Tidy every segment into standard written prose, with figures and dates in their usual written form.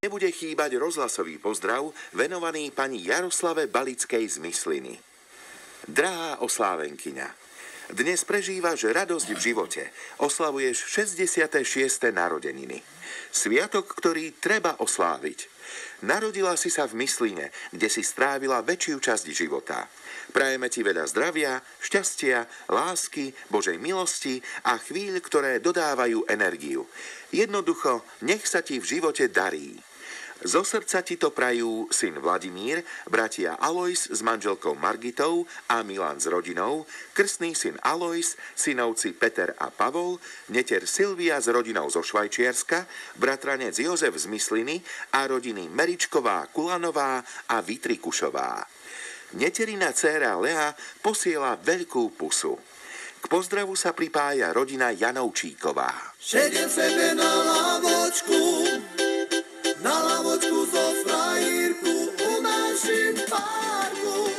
Nebude chýbať rozhlasový pozdrav venovaný pani Jaroslave Balickej z Mysliny. Drahá oslávenkyňa, dnes prežívaš radosť v živote. Oslavuješ 66. narodeniny. Sviatok, ktorý treba osláviť. Narodila si sa v Mysline, kde si strávila väčšiu časť života. Prajeme ti veľa zdravia, šťastia, lásky, Božej milosti a chvíľ, ktoré dodávajú energiu. Jednoducho, nech sa ti v živote darí. Zo srdca ti to prajú syn Vladimír, bratia Alojz s manželkou Margitou a Milan s rodinou, krstný syn Alojz, synovci Peter a Pavol, neter Silvia s rodinou zo Švajčiarska, bratranec Jozef z Mysliny a rodiny Meričková, Kulanová a Vitrikušová. Neterina dcéra Lea posiela veľkú pusu. K pozdravu sa pripája rodina Janovčíková. Šediem sebe na lavočku zo frajírku u našim parku.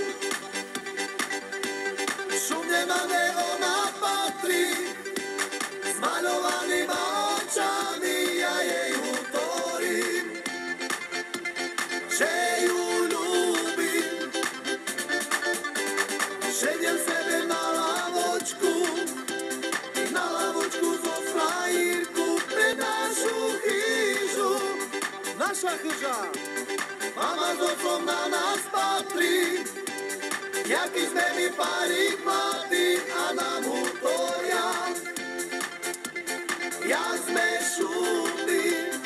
Šumne ma neona patrí, s maľovanýma očami ja jej utorím, že ju ľúbim. Šediem sebe na lavočku zo frajírku pre našu chýžu. Naša chyža, mama s otcom na nás patrí, jaký sme my parík mladí a nám útoria. Ja sme šúdy,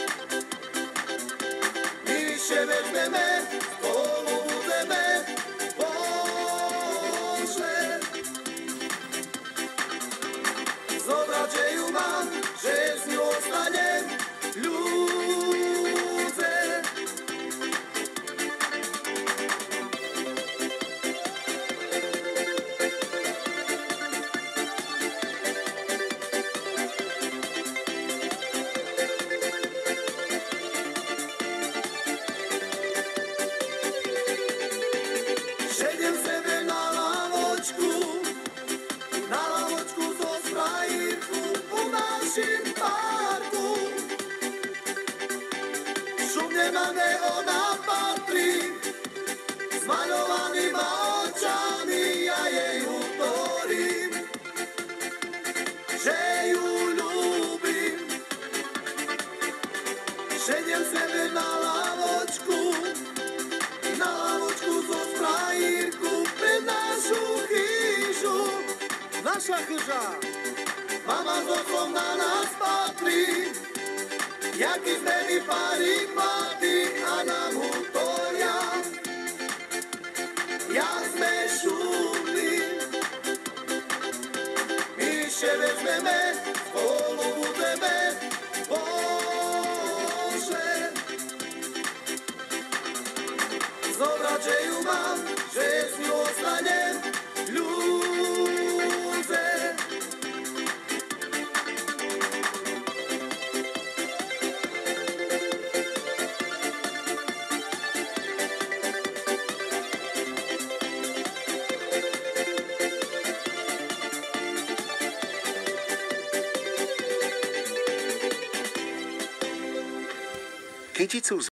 my še vezmeme, spolu budeme, Bože. Zobrať, že ju mám, že s ňou ostanem, šediem sebe na lavočku zo frajírku u našim parku. Šumne ma neona patrí, s maľovanýma očami ja jej utorím, že ju ľúbim. Šediem sebe na lavočku zo frajírku pre našu chýžu. Naša chyža, mama s otcom na nás patrí, jaký sme my parík mladí a nám útoria. Ja sme šumní, my še vezmeme, spolu budeme, Bože. Zobrať, že ju mám, že s ňou ostanem, ľudze. Kyticu